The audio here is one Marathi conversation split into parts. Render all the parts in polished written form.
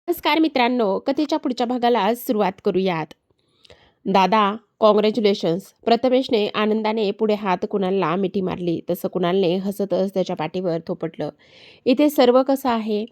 नमस्कार मित्रांनो, कथेच्या पुढच्या भागाला सुरुवात करूयात. दादा, कॉंग्रॅच्युलेशन्स. प्रथमेशने आनंदाने पुढे हात कुणालला मिठी मारली. तसं कुणालने हसतच त्याच्या पाठीवर थोपटलं. इथे सर्व कसं आहे?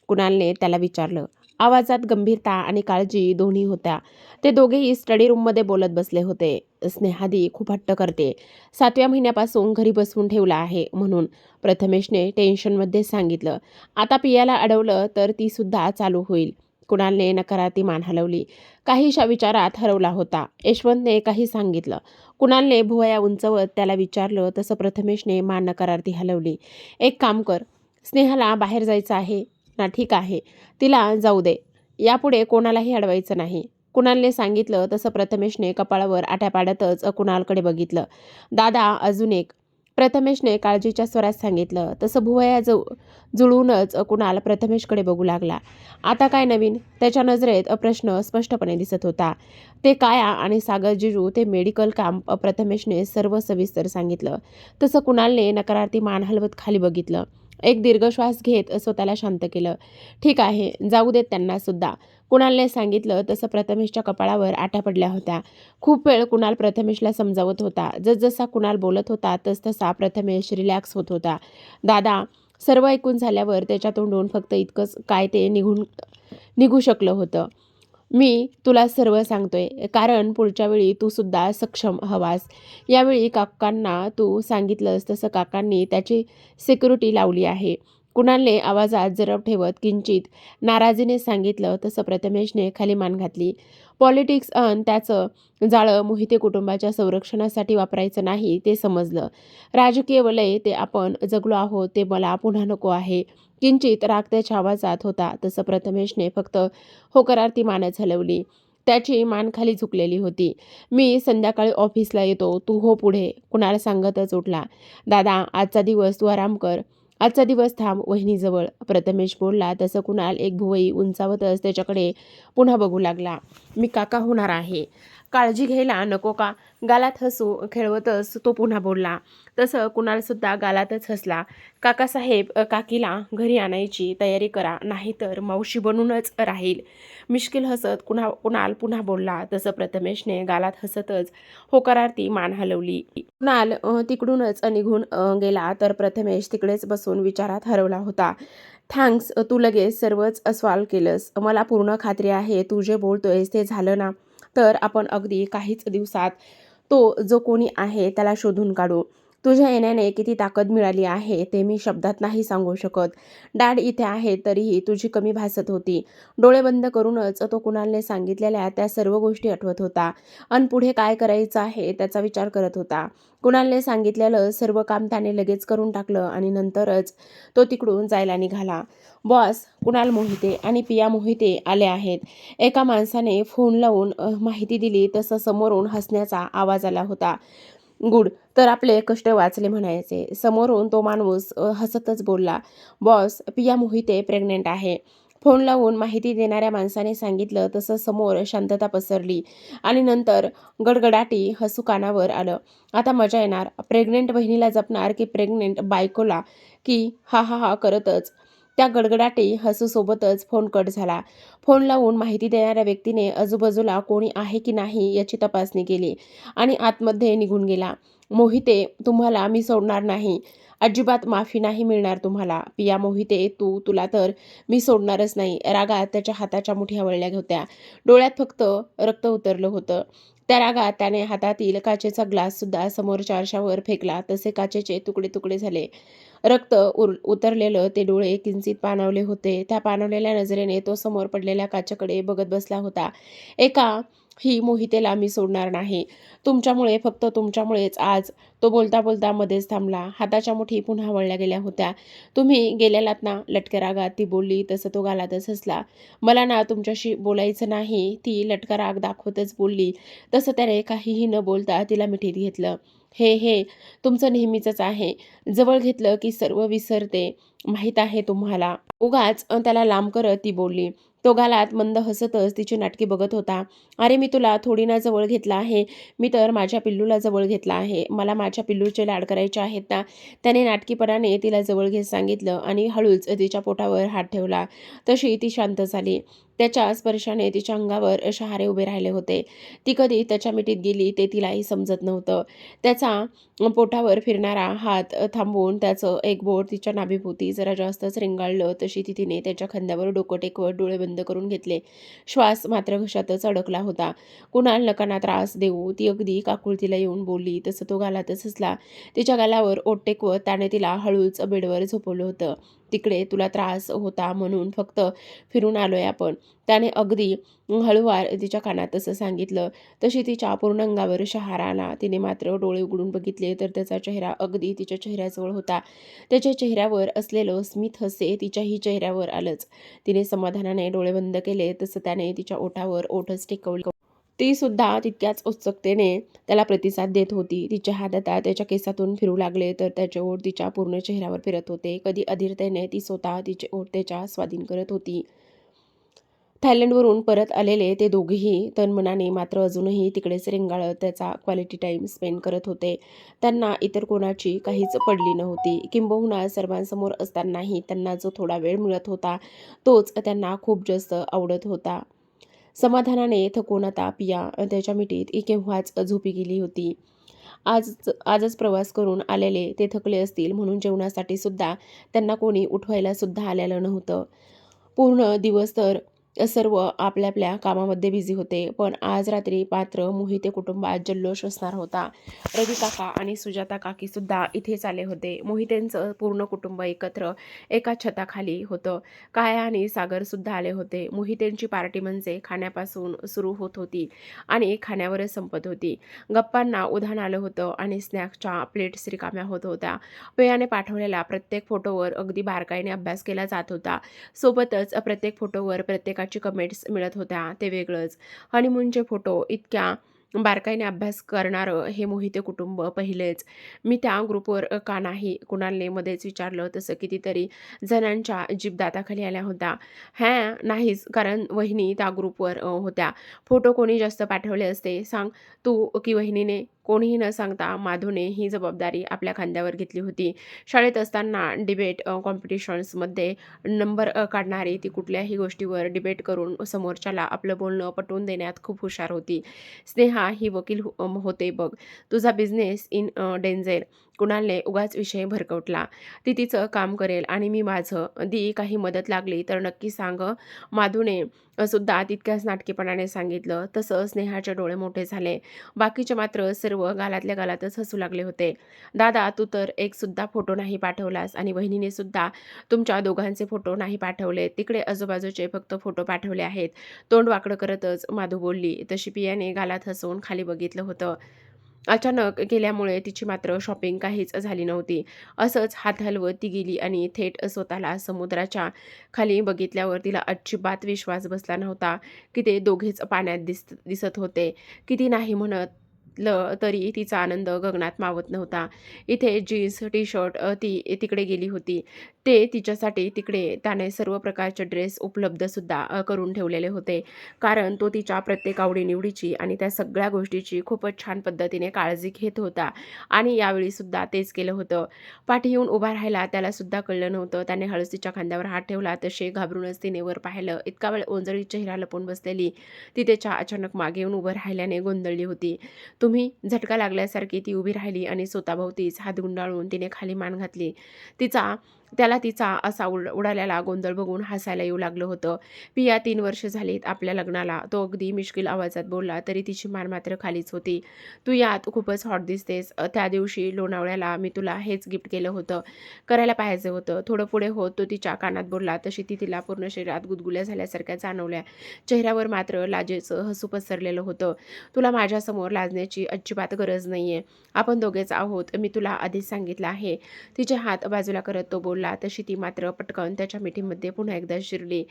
कुणालने त्याला विचारलं. आवाजात गंभीरता आणि काळजी दोन्ही होत्या. ते दोघेही स्टडी रूममध्ये बोलत बसले होते. स्नेहादी खूप हट्ट करते. 7व्या महिन्यापासून घरी बसवून ठेवला आहे म्हणून, प्रथमेशने टेन्शनमध्ये सांगितलं. आता पियाला अडवलं तर ती सुद्धा चालू होईल. कुणालने नकारार्थी मान हलवली. काहीशा विचारात हरवला होता. यशवंतने काही सांगितलं. कुणालने भुवया उंचवत त्याला विचारलं. तसं प्रथमेशने मान नकारार्थी हलवली. एक काम कर, स्नेहाला बाहेर जायचं आहे ना? ठीक आहे, तिला जाऊ दे. यापुढे कोणालाही अडवायचं नाही, कुणालने सांगितलं. तसं प्रथमेशने कपाळावर आठ्या पाडतच कुणालकडे बघितलं. दादा, अजून एक, प्रथमेशने काळजीच्या स्वरात सांगितलं. तसं भुवया जुळूनच कुणाल प्रथमेशकडे बघू लागला. आता काय नवीन? त्याच्या नजरेत प्रश्न स्पष्टपणे दिसत होता. ते काया आणि सागर जिजू ते मेडिकल काम प्रथमेशने सर्व सविस्तर सांगितलं. तसं कुणालने नकारार्थी मान हलवत खाली बघितलं. एक दीर्घ श्वास घेत स्वतःला शांत केलं. ठीक आहे, जाऊ देत त्यांना सुद्धा, कुणालने सांगितलं. तसं प्रथमेशच्या कपाळावर आठ्या पडल्या होत्या. खूप वेळ कुणाल प्रथमेशला समजावत होता. जसजसा कुणाल बोलत होता तसतसा प्रथमेश रिलॅक्स होत होता. दादा, सर्व ऐकून झाल्यावर त्याच्या तोंडून फक्त इतकंच काय ते निघू शकलं होतं. मी तुला सर्व सांगतोय कारण पुढच्या वेळी तू सुद्धा सक्षम हवास. यावेळी काकांना तू सांगितलंस तसं काकांनी त्याची सिक्युरिटी लावली आहे. कुणालने आवाजात जरब ठेवत किंचित नाराजीने सांगितलं. तसं प्रथमेशने खाली मान घातली. पॉलिटिक्स त्याचं जाळं मोहिते कुटुंबाच्या संरक्षणासाठी वापरायचं नाही ते समजलं. राजकीय वलय ते आपण जगलो आहोत ते मला पुन्हा नको आहे. किंचित राग त्याच्या आवाजात होता. तसं प्रथमेशने फक्त होकारार्थी मानच हलवली. त्याची मान खाली झुकलेली होती. मी संध्याकाळी ऑफिसला येतो, तू हो पुढे, कुणाल सांगतच उठला. दादा, आजचा दिवस तू आराम कर, आजचा दिवस थांब वहिनीजवळ, प्रथमेश बोलला. तसं कुणाल एक भुवई उंचावतच त्याच्याकडे पुन्हा बघू लागला. मी काका होणार आहे, काळजी घ्यायला नको का? गालात हसू खेळवतच तो पुन्हा बोलला. तसं कुणालसुद्धा गालातच हसला. काकासाहेब, काकीला घरी आणायची तयारी करा, नाहीतर मावशी बनूनच राहील. मिश्किल हसत कुणाल पुन्हा बोलला. तसं प्रथमेशने गालात हसतच होकारार्थी मान हलवली. कुणाल तिकडूनच निघून गेला तर प्रथमेश तिकडेच बसून विचारात हरवला होता. थँक्स, तू लगेच सर्वच सॉल्व्ह केलंस. मला पूर्ण खात्री आहे तू जे बोलतोयस ते झालं ना तर आपण अगदी काहीच दिवसात तो जो कोणी आहे त्याला शोधून काढू. तुझ्या येण्याने किती ताकद मिळाली आहे ते मी शब्दात नाही सांगू शकत. डॅड इथे आहे तरीही तुझी कमी भासत होती. डोळे बंद करूनच तो कुणालने सांगितलेल्या त्या सर्व गोष्टी आठवत होता आणि पुढे काय करायचं आहे त्याचा विचार करत होता. कुणालने सांगितलेलं सर्व काम त्याने लगेच करून टाकलं आणि नंतरच तो तिकडून जायला निघाला. बॉस, कुणाल मोहिते आणि पिया मोहिते आले आहेत, एका माणसाने फोन लावून माहिती दिली. तसं समोरून हसण्याचा आवाज आला होता. गुड, तर आपले कष्ट वाचले म्हणायचे. समोरून तो माणूस हसतच बोलला. बॉस, पिया मोहिते प्रेग्नेंट आहे, फोन लावून माहिती देणाऱ्या माणसाने सांगितलं. तसं समोर शांतता पसरली आणि नंतर गडगडाटी हसू कानावर आलं. आता मजा येणार. प्रेग्नेंट बहिणीला जपणार की प्रेग्नेंट बायकोला? की हा हा हा करतच त्या गडगडाटी हसूसोबतच फोन कट झाला. फोन लावून माहिती देणाऱ्या व्यक्तीने आजूबाजूला कोणी आहे की नाही याची तपासणी केली आणि आतमध्ये निघून गेला. मोहिते, तुम्हाला मी सोडणार नाही, अजिबात माफी नाही मिळणार तुम्हाला. पिया मोहिते, तुला तर मी सोडणारच नाही. रागात त्याच्या हाताच्या मुठ्या वळल्या होत्या. डोळ्यात फक्त रक्त उतरलं होतं. त्या रागात त्याने हातातील काचेचा ग्लास सुद्धा समोरच्या आरशावर फेकला. तसे काचेचे तुकडे तुकडे झाले. रक्त उतरलेलं ते डोळे किंचित पाणावले होते. त्या पाणावलेल्या नजरेने तो समोर पडलेल्या काचेकडे बघत बसला होता. ही मोहितेला मी सोडणार नाही, तुमच्यामुळे, फक्त तुमच्यामुळेच आज. तो बोलता बोलता मध्येच थांबला. हाताच्या मुठी पुन्हा वळल्या गेल्या होत्या. तुम्ही गेलेलात ना, लटक्या रागात ती बोलली. तसं तो गालातच हसला. मला ना तुमच्याशी बोलायचं नाही, ती लटका राग दाखवतच बोलली. तसं त्याने काहीही न बोलता तिला मिठीत घेतलं. हे तुमचं नेहमीचंच आहे, जवळ घेतलं की सर्व विसरते, माहीत आहे तुम्हाला. उगाच त्याला लांब करत ती बोलली. तो गालात मंद हसतच तिची नाटकी बघत होता. अरे, मी तुला थोडी ना जवळ घेतला आहे, मी तर माझ्या पिल्लूला जवळ घेतला आहे. मला माझ्या पिल्लूचे लाड करायचे आहेत ना. त्याने नाटकीपणाने तिला जवळ घेत सांगितलं आणि हळूच तिच्या पोटावर हात ठेवला. तशी ती शांत झाली. त्याच्या स्पर्शाने तिच्या अंगावर शहारे उभे राहिले होते. ती कधी त्याच्या मिठीत गेली ते तिलाही समजत नव्हतं. त्याचा पोटावर फिरणारा हात थांबवून त्याचं एक बोट तिच्या नाभीभोवती जरा जास्तच रेंगाळलं तशी तिने त्याच्या खांद्यावर डोकं टेकवत डोळे बंद करून घेतले. श्वास मात्र घशातच अडकला होता. कुणाल नकांना त्रास देऊ ती अगदी काकुळतीला येऊन बोलली तसं तो गालातच हसला. तिच्या गालावर ओठ टेकवत त्याने तिला हळूच बेडवर झोपवलं होतं. तिकडे तुला त्रास होता म्हणून फक्त फिरून आलोय आपण, त्याने अगदी हळूवार तिच्या कानात तसं सांगितलं. तशी तिच्या पूर्ण अंगावर शहारा आला. तिने मात्र डोळे उघडून बघितले तर त्याचा चेहरा अगदी तिच्या चेहऱ्याजवळ होता. त्याच्या चेहऱ्यावर असलेलं स्मित हास्य तिच्याही चेहऱ्यावर आलंच. तिने समाधानाने डोळे बंद केले तसं त्याने तिच्या ओठावर ओठच टेकवले. ती सुद्धा तितक्याच उत्सुकतेने त्याला प्रतिसाद देत होती. तिचे हात आता त्याच्या केसातून फिरू लागले तर त्याचे ओठ तिच्या पूर्ण चेहऱ्यावर फिरत होते. कधी अधीरतेने ती स्वतः तिचे ओठ त्याच्या स्वाधीन करत होती. थायलंडवरून परत आलेले ते दोघेही तनमनाने मात्र अजूनही तिकडेच रेंगाळत त्याचा क्वालिटी टाईम स्पेंड करत होते. त्यांना इतर कोणाची काहीच पडली नव्हती. किंबहुना सर्वांसमोर असतानाही त्यांना जो थोडा वेळ मिळत होता तोच त्यांना खूप जास्त आवडत होता. समाधानाने थकून आता पिया त्याच्या मिठीत केव्हाच झोपी गेली होती. आजच प्रवास करून आलेले ते थकले असतील म्हणून जेवणासाठी सुद्धा त्यांना कोणी उठवायला सुद्धा आलेलं नव्हतं. पूर्ण दिवस तर सर्व आपल्या आपल्या कामामध्ये बिझी होते. पण आज रात्री मात्र मोहिते कुटुंबात जल्लोष असणार होता. रवी काका आणि सुजाता काकी सुद्धा इथेच आले होते. मोहितेंचं पूर्ण कुटुंब एकत्र एका छताखाली होतं. काया आणि सागर सुद्धा आले होते. मोहितेंची पार्टी म्हणजे खाण्यापासून सुरू होत होती आणि खाण्यावरच संपत होती. गप्पांना उधाण आलं होतं आणि स्नॅक्सच्या प्लेट्स रिकाम्या होत होत्या. पेयाने पाठवलेला प्रत्येक फोटोवर अगदी बारकाईने अभ्यास केला जात होता. सोबतच प्रत्येक फोटोवर प्रत्येकाची कमेंट्स मिळत होत्या ते वेगळंच. हनीमूनचे फोटो इतक्या बारकाईने अभ्यास करणारं हे मोहिते कुटुंब पहिलेच. मी त्या ग्रुपवर का नाही कुणालने मध्येच विचारलं तसं कितीतरी जणांच्या जीभ दाताखाली आल्या होत्या. नाहीच कारण वहिनी त्या ग्रुपवर होत्या. फोटो कोणी जास्त पाठवले असते सांग तू की वहिनीने? कोणीही न सांगता माधवने ही जबाबदारी आपल्या खांद्यावर घेतली होती. शाळेत असताना डिबेट कॉम्पिटिशन्समध्ये नंबर काढणारी ती कुठल्याही गोष्टीवर डिबेट करून समोरच्याला आपलं बोलणं पटवून देण्यात खूप हुशार होती. स्नेहा ही वकील होते बघ. तुझा बिझनेस इन डेंजर. कुणालने उगाच विषय भरकवटला. ती तिचं काम करेल आणि मी माझं. दी काही मदत लागली तर नक्की सांग. माधवने सुद्धा तितक्याच नाटकीपणाने सांगितलं. तसं स्नेहाचे डोळे मोठे झाले. बाकीचे मात्र सर्व गालातल्या गालातच हसू लागले होते. दादा तू तर एक सुद्धा फोटो नाही पाठवलास आणि वहिनीने सुद्धा तुमच्या दोघांचे फोटो नाही पाठवले. तिकडे आजूबाजूचे फक्त फोटो पाठवले आहेत. तोंड वाकडं करतच माधू बोलली. तशी पियाने गालात हसवून खाली बघितलं होतं. अचानक गेल्यामुळे तिची मात्र शॉपिंग काहीच झाली नव्हती. असंच हात हलवत ती गेली आणि थेट स्वतःला समुद्राच्या खाली बघितल्यावर तिला अजिबात विश्वास बसला नव्हता की ते दोघेच पाण्यात दिसत होते. किती नाही म्हणतलं तरी तिचा आनंद गगनात मावत नव्हता. इथे जीन्स टी शर्ट ती तिकडे गेली होती. ते तिच्यासाठी तिकडे त्याने सर्व प्रकारचे ड्रेस उपलब्ध सुद्धा करून ठेवलेले होते. कारण तो तिच्या प्रत्येक आवडीनिवडीची आणि त्या सगळ्या गोष्टीची खूपच छान पद्धतीने काळजी घेत होता आणि यावेळी सुद्धा तेच केलं होतं. पाठी येऊन उभा राहायला त्याला सुद्धा कळलं नव्हतं. त्याने हळूच तिच्या खांद्यावर हात ठेवला तसे घाबरूनच तिने वर पाहिलं. इतका वेळ ओंजळीत चेहरा लपून बसलेली ती त्याच्या अचानक मागे येऊन उभं राहिल्याने गोंधळली होती. तुम्ही झटका लागल्यासारखी ती उभी राहिली आणि स्वतःभोवतीच हात गुंडाळून तिने खाली मान घातली. त्याला तिचा असा उडालेला गोंधळ बघून हसायला येऊ लागलं होतं. पिया 3 वर्ष झालीत आपल्या लग्नाला. तो अगदी मिश्किल आवाजात बोलला तरी तिची मान मात्र खालीच होती. तू यात खूपच हॉट दिसतेस. त्या दिवशी लोणावळ्याला मी तुला हेच गिफ्ट केलं होतं. करायला पाहिजे होतं. थोडं पुढे होत तो तिच्या कानात बोलला तशी ती तिला पूर्ण शरीरात गुदगुल्या झाल्यासारख्या जाणवल्या. चेहऱ्यावर मात्र लाजेचं हसू पसरलेलं होतं. तुला माझ्यासमोर लाजण्याची अजिबात गरज नाहीये. आपण दोघेच आहोत. मी तुला आधीच सांगितलं आहे. तिचे हात बाजूला करत तो बोलला. तशी ती मात्र पटकन त्याच्या मिठीमध्ये पुन्हा एकदा शिरली.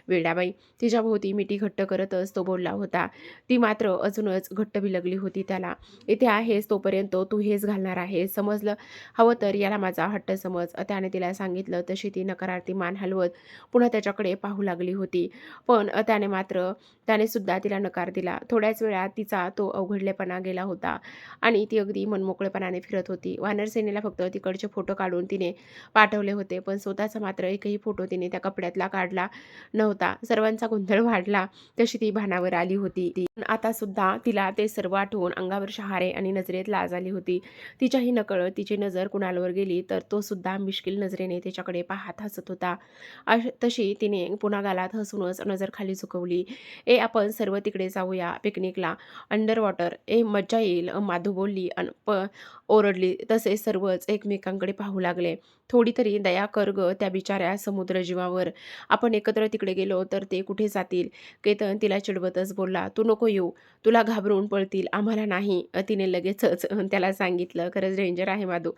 वेडाबाई. तिच्या भोवती मिठी घट्ट करतच तो बोलला होता. ती मात्र अजूनच घट्ट बिलगली होती त्याला. इथे आहेस तोपर्यंत तू हेच घालणार आहेस समजलं. हवं तर याला माझा हट्ट समज. त्याने तिला सांगितलं. तशी ती नकारार्थी मान हलवत पुन्हा त्याच्याकडे पाहू लागली होती. पण त्याने सुद्धा तिला नकार दिला. थोड्याच वेळात तिचा तो अवघडलेपणा गेला होता आणि ती अगदी मनमोकळेपणाने फिरत होती. वानरसेनेला फक्त तिकडचे फोटो काढून तिने पाठवले होते. होते, पण स्वतःचा मात्र एकही फोटो तिने त्या कपड्यातला काढला नव्हता. सर्वांचा गोंधळ वाढला तशी ती भानावर आली होती. आता सुद्धा तिला ते सर्व आठवून अंगावर शहारे आणि नजरेत लाज आली होती. तिच्याही नकळत तिची नजर कुणालवर गेली तर तो सुद्धा मिश्किल नजरेने तिच्याकडे पाहत हसत होता. तशी तिने पुन्हा गालात हसूनच नजर खाली झुकवली. आपण सर्व तिकडे जाऊया पिकनिकला, अंडर वॉटर. मज्जा येईल, माधू बोलली ओरडली. तसे सर्वच एकमेकांकडे पाहू लागले. थोडी तरी दया कर ग त्या बिचाऱ्या समुद्रजीवावर. आपण एकत्र तिकडे गेलो तर ते कुठे जातील? केतन तिला चिडवतच बोलला. तू नको येऊ, तुला घाबरून पळतील, आम्हाला नाही. तिने लगेचच त्याला सांगितलं. खरंच डेंजर आहे माधू.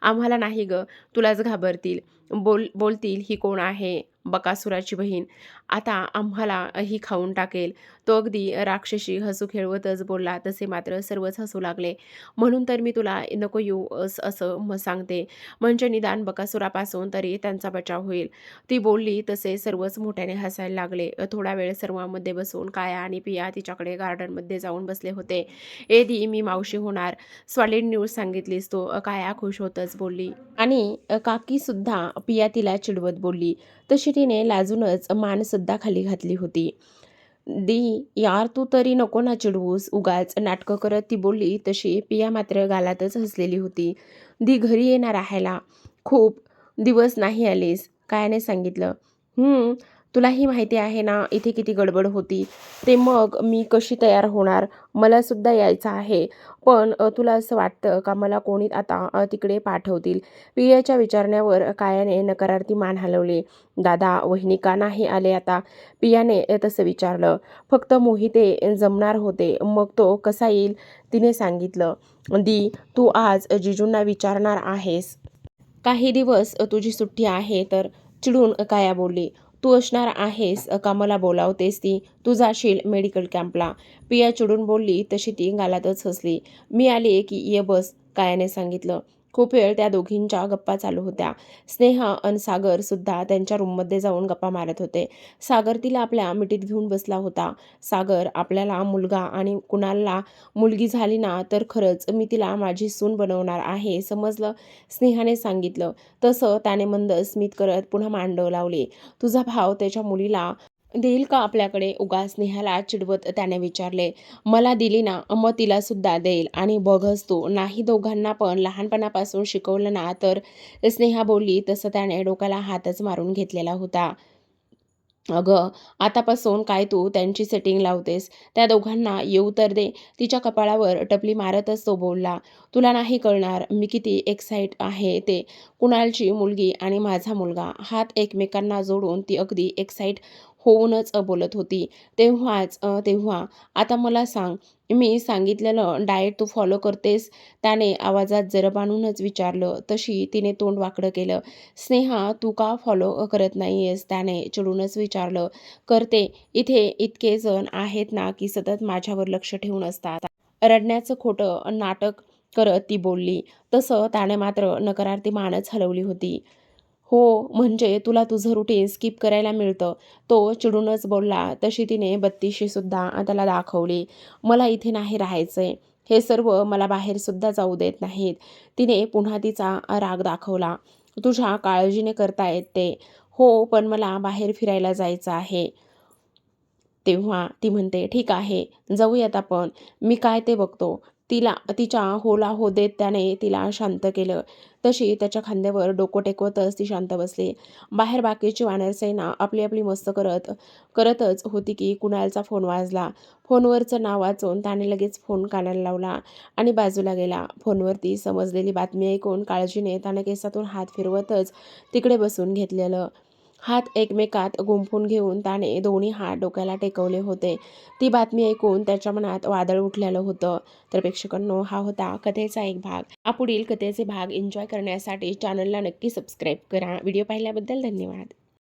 आम्हाला नाही ग, तुलाच घाबरतील. बोलतील ही कोण आहे? बकासुराची बहीण. आता आम्हाला ही खाऊन टाकेल. तो अगदी राक्षसी हसू खेळवतच बोलला. तसे मात्र सर्वच हसू लागले. म्हणून तर मी तुला नको येऊ असं सांगते, म्हणजे निदान बकासुरापासून तरी त्यांचा बचाव होईल. ती बोलली तसे सर्वच मोठ्याने हसायला लागले. थोडा वेळ सर्वांमध्ये बसून काया आणि पिया तिच्याकडे गार्डनमध्ये जाऊन बसले होते. दी मी मावशी होणार, सॉलिड न्यूज सांगितलीस तू. काया खुश होतच बोलली. आणि काकी सुद्धा. पिया तिला चिडवत बोलली. तशी तिने लाजूनच मान सुद्धा खाली घातली होती. दी यार तू तरी नको ना चिडवूस, उगाच नाटकं करत ती बोलली. तशी पिया मात्र गालातच हसलेली होती. दी घरी येणार राहायला. खूप दिवस नाही आलीस, कायाने सांगितलं. तुलाही माहिती आहे ना इथे किती गडबड होती. ते मग मी कशी तयार होणार? मला सुद्धा यायचं आहे. पण तुला असं वाटतं का मला कोणी आता तिकडे पाठवतील? पियाच्या विचारण्यावर कायाने नकारार्थी मान हलवली. दादा वहिनी का नाही आले आता? पियाने तसं विचारलं. फक्त मोहिते जमणार होते, मग तो कसा येईल? तिने सांगितलं. दी तू आज जिजूंना विचारणार आहेस? काही दिवस तुझी सुट्टी आहे तर, चिडून काया बोलली. तू असणार आहेस का मला बोलावतेस ती? तू जाशील मेडिकल कॅम्पला. पिया चिडून बोलली. तशी ती गालातच हसली. मी आले की ये बस, कायाने सांगितलं. खूप वेळ त्या दोघींच्या गप्पा चालू होत्या. स्नेहा आणि सागर सुद्धा त्यांच्या रूममध्ये जाऊन गप्पा मारत होते. सागर तिला आपल्या मिठीत घेऊन बसला होता. सागर आपल्याला मुलगा आणि कुणालला मुलगी झाली ना तर खरंच मी तिला माझी सून बनवणार आहे, समजलं? स्नेहाने सांगितलं. तसं त्याने मंद स्मित करत पुन्हा मान डोलावली. तुझा भाव त्याच्या मुलीला देईल का आपल्याकडे? उगाच स्नेहाला चिडवत त्याने विचारले. मला दिली ना मग तिला सुद्धा देईल. आणि बघच तू, नाही दोघांना पण लहानपणापासून शिकवलं ना तर, स्नेहा बोलली. तसं त्याने डोक्याला हातच मारून घेतलेला होता. अगं आतापासून काय तू त्यांची सेटिंग लावतेस? त्या दोघांना येऊ तर दे. तिच्या कपाळावर टपली मारतच तो बोलला. तुला नाही कळणार मी किती एक्साइट आहे ते. कुणालची मुलगी आणि माझा मुलगा, हात एकमेकांना जोडून ती अगदी एक्साइट होऊनच बोलत होती. तेव्हा आता मला सांग, मी सांगितलेलं डाएट तू फॉलो करतेस? त्याने आवाजात जरब आणूनच विचारलं. तशी तिने तोंड वाकडं केलं. स्नेहा तू का फॉलो करत नाहीयेस? त्याने चिडूनच विचारलं. करते. इथे इतके जण आहेत ना की सतत माझ्यावर लक्ष ठेवून असतात. रडण्याचं खोटं नाटक करत ती बोलली. तसं त्याने मात्र नकारार्थी मानच हलवली होती. हो म्हणजे तुला तुझं रुटीन स्किप करायला मिळतं, तो चिडूनच बोलला. तशी तिने बत्तीशी सुद्धा त्याला दाखवली. मला इथे नाही राहायचंय. हे सर्व मला बाहेर सुद्धा जाऊ देत नाहीत. तिने पुन्हा तिचा राग दाखवला. तुझ्या काळजीने करतायत ते. हो पण मला बाहेर फिरायला जायचं आहे. तेव्हा ती म्हणते, ठीक आहे जाऊयात आपण, मी काय ते बघतो. तिच्या होला हो देत त्याने तिला शांत केलं. तशी त्याच्या खांद्यावर डोकं टेकवतच ती शांत बसली. बाहेर बाकीची वानरसेना आपली आपली मस्त करतच होती की कुणालचा फोन वाजला. फोनवरचं नाव वाचून त्याने लगेच फोन कानाला लावला आणि बाजूला गेला. फोनवरती समजलेली बातमी ऐकून काळजीने त्याने केसातून हात फिरवतच तिकडे बसून घेतलेलं. हात एकमेकात गुंफून घेऊन त्याने दोन्ही हात डोक्याला टेकवले होते. ती बातमी ऐकून त्याच्या मनात वादळ उठलेलं होतं. तर प्रेक्षकांनो, हा होता कथेचा एक भाग. पुढील कथेचे भाग एन्जॉय करण्यासाठी चॅनलला नक्की सबस्क्राईब करा. व्हिडिओ पाहिल्याबद्दल धन्यवाद.